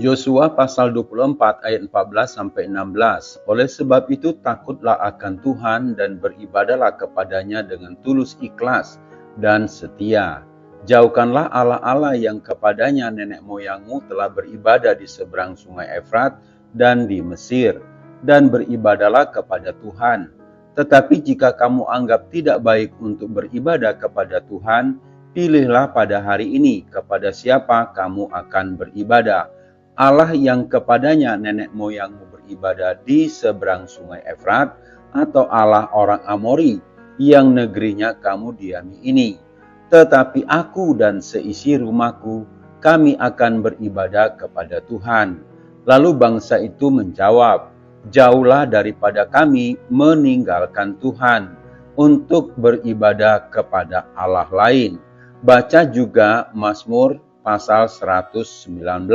Yosua pasal 24 ayat 14-16. Oleh sebab itu takutlah akan Tuhan dan beribadahlah kepadanya dengan tulus ikhlas dan setia. Jauhkanlah Allah-Allah yang kepadanya nenek moyangmu telah beribadah di seberang sungai Efrat dan di Mesir, dan beribadahlah kepada Tuhan. Tetapi jika kamu anggap tidak baik untuk beribadah kepada Tuhan, pilihlah pada hari ini kepada siapa kamu akan beribadah. Allah yang kepadanya nenek moyangmu beribadah di seberang sungai Efrat, atau Allah orang Amori yang negerinya kamu diami ini. Tetapi aku dan seisi rumahku, kami akan beribadah kepada Tuhan. Lalu bangsa itu menjawab, jauhlah daripada kami meninggalkan Tuhan untuk beribadah kepada Allah lain. Baca juga Mazmur pasal 119.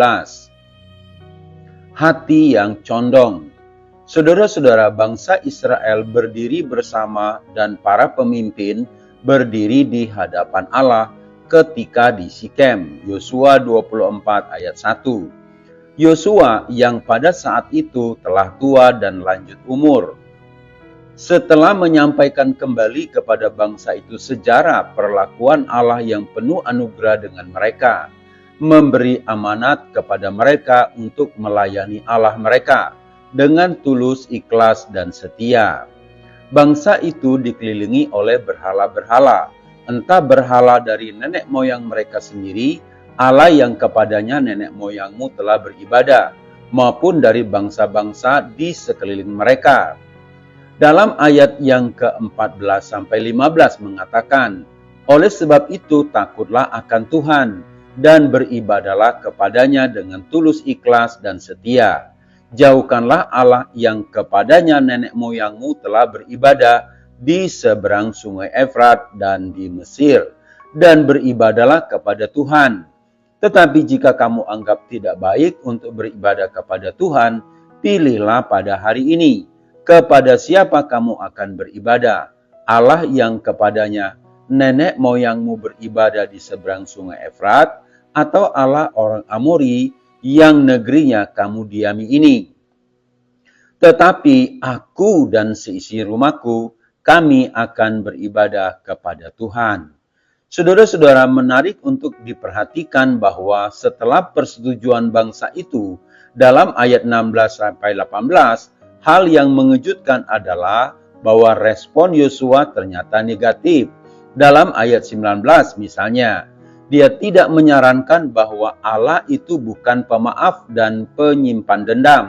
Hati yang condong. Saudara-saudara, bangsa Israel berdiri bersama dan para pemimpin berdiri di hadapan Allah ketika di Sikem. Yosua 24 ayat 1. Yosua yang pada saat itu telah tua dan lanjut umur, setelah menyampaikan kembali kepada bangsa itu sejarah perlakuan Allah yang penuh anugerah dengan mereka, memberi amanat kepada mereka untuk melayani Allah mereka dengan tulus, ikhlas, dan setia. Bangsa itu dikelilingi oleh berhala-berhala, entah berhala dari nenek moyang mereka sendiri, Allah yang kepadanya nenek moyangmu telah beribadah, maupun dari bangsa-bangsa di sekeliling mereka. Dalam ayat yang ke-14-15 mengatakan, oleh sebab itu takutlah akan Tuhan dan beribadahlah kepadanya dengan tulus, ikhlas, dan setia. Jauhkanlah Allah yang kepadanya nenek moyangmu telah beribadah di seberang sungai Efrat dan di Mesir, dan beribadahlah kepada Tuhan. Tetapi jika kamu anggap tidak baik untuk beribadah kepada Tuhan, pilihlah pada hari ini kepada siapa kamu akan beribadah. Allah yang kepadanya nenek moyangmu beribadah di seberang sungai Efrat, atau Allah orang Amori yang negerinya kamu diami ini. Tetapi aku dan seisi rumahku, kami akan beribadah kepada Tuhan. Saudara-saudara, menarik untuk diperhatikan bahwa setelah persetujuan bangsa itu dalam ayat 16-18, hal yang mengejutkan adalah bahwa respon Yosua ternyata negatif. Dalam ayat 19 misalnya, dia tidak menyarankan bahwa Allah itu bukan pemaaf dan penyimpan dendam,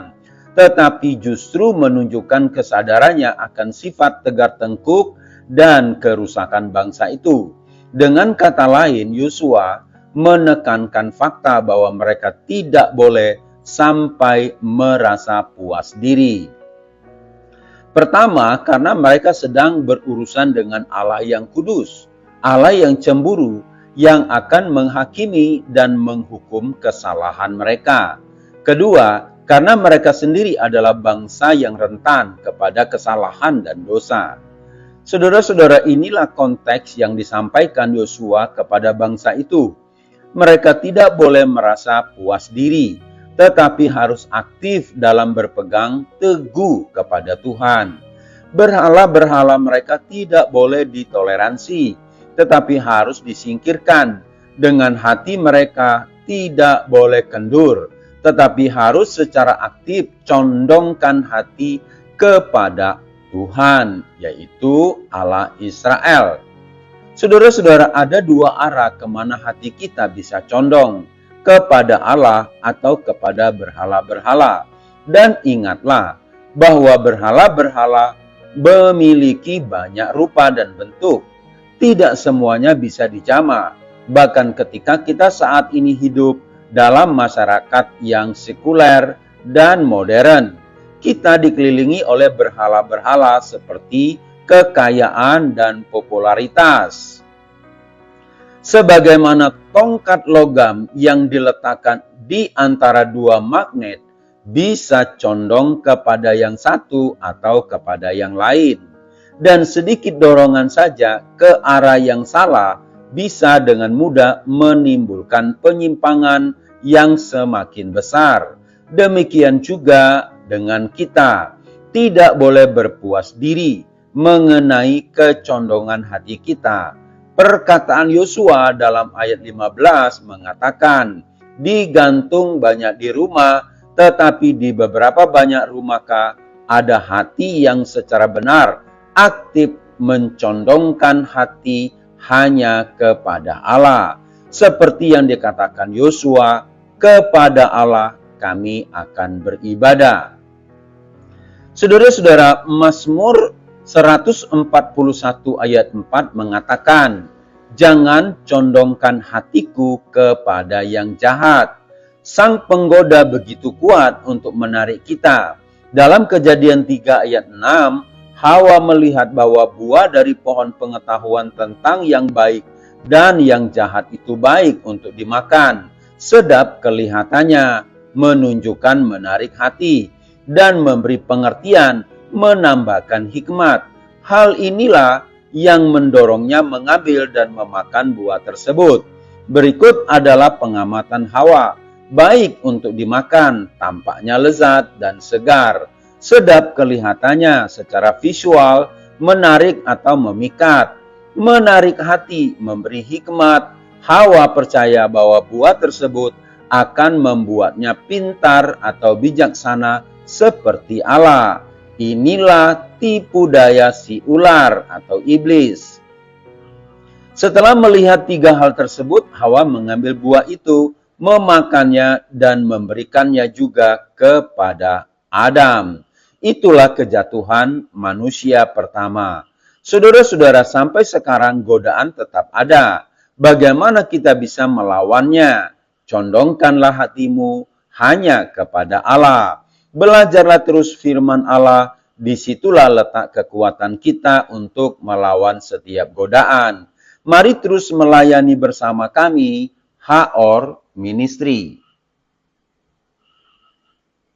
tetapi justru menunjukkan kesadarannya akan sifat tegar tengkuk dan kerusakan bangsa itu. Dengan kata lain, Yosua menekankan fakta bahwa mereka tidak boleh sampai merasa puas diri. Pertama, karena mereka sedang berurusan dengan Allah yang kudus, Allah yang cemburu, yang akan menghakimi dan menghukum kesalahan mereka. Kedua, karena mereka sendiri adalah bangsa yang rentan kepada kesalahan dan dosa. Saudara-saudara, inilah konteks yang disampaikan Yosua kepada bangsa itu. Mereka tidak boleh merasa puas diri, tetapi harus aktif dalam berpegang teguh kepada Tuhan. Berhala-berhala mereka tidak boleh ditoleransi, tetapi harus disingkirkan. Dengan hati mereka tidak boleh kendur, tetapi harus secara aktif condongkan hati kepada Tuhan, yaitu Allah Israel. Saudara-saudara, ada dua arah kemana hati kita bisa condong, kepada Allah atau kepada berhala-berhala. Dan ingatlah bahwa berhala-berhala memiliki banyak rupa dan bentuk. Tidak semuanya bisa dijamah. Bahkan ketika kita saat ini hidup dalam masyarakat yang sekuler dan modern, kita dikelilingi oleh berhala-berhala seperti kekayaan dan popularitas. Sebagaimana tongkat logam yang diletakkan di antara dua magnet bisa condong kepada yang satu atau kepada yang lain. Dan sedikit dorongan saja ke arah yang salah bisa dengan mudah menimbulkan penyimpangan yang semakin besar. Demikian juga dengan kita. Tidak boleh berpuas diri mengenai kecondongan hati kita. Perkataan Yosua dalam ayat 15 mengatakan, digantung banyak di rumah, tetapi di beberapa banyak rumahkah ada hati yang secara benar aktif mencondongkan hati hanya kepada Allah. Seperti yang dikatakan Yosua, kepada Allah kami akan beribadah. Saudara-saudara, Mazmur 141 ayat 4 mengatakan, jangan condongkan hatiku kepada yang jahat. Sang penggoda begitu kuat untuk menarik kita. Dalam Kejadian 3 ayat 6, Hawa melihat bahwa buah dari pohon pengetahuan tentang yang baik dan yang jahat itu baik untuk dimakan. Sedap kelihatannya, menunjukkan menarik hati, dan memberi pengertian, menambahkan hikmat. Hal inilah yang mendorongnya mengambil dan memakan buah tersebut. Berikut adalah pengamatan Hawa. Baik untuk dimakan, tampaknya lezat dan segar. Sedap kelihatannya secara visual, menarik atau memikat. Menarik hati, memberi hikmat. Hawa percaya bahwa buah tersebut akan membuatnya pintar atau bijaksana seperti Allah. Inilah tipu daya si ular atau iblis. Setelah melihat 3 hal tersebut, Hawa mengambil buah itu, memakannya dan memberikannya juga kepada Adam. Itulah kejatuhan manusia pertama. Saudara-saudara, sampai sekarang godaan tetap ada. Bagaimana kita bisa melawannya? Condongkanlah hatimu hanya kepada Allah. Belajarlah terus firman Allah, disitulah letak kekuatan kita untuk melawan setiap godaan. Mari terus melayani bersama kami, HOR Ministry.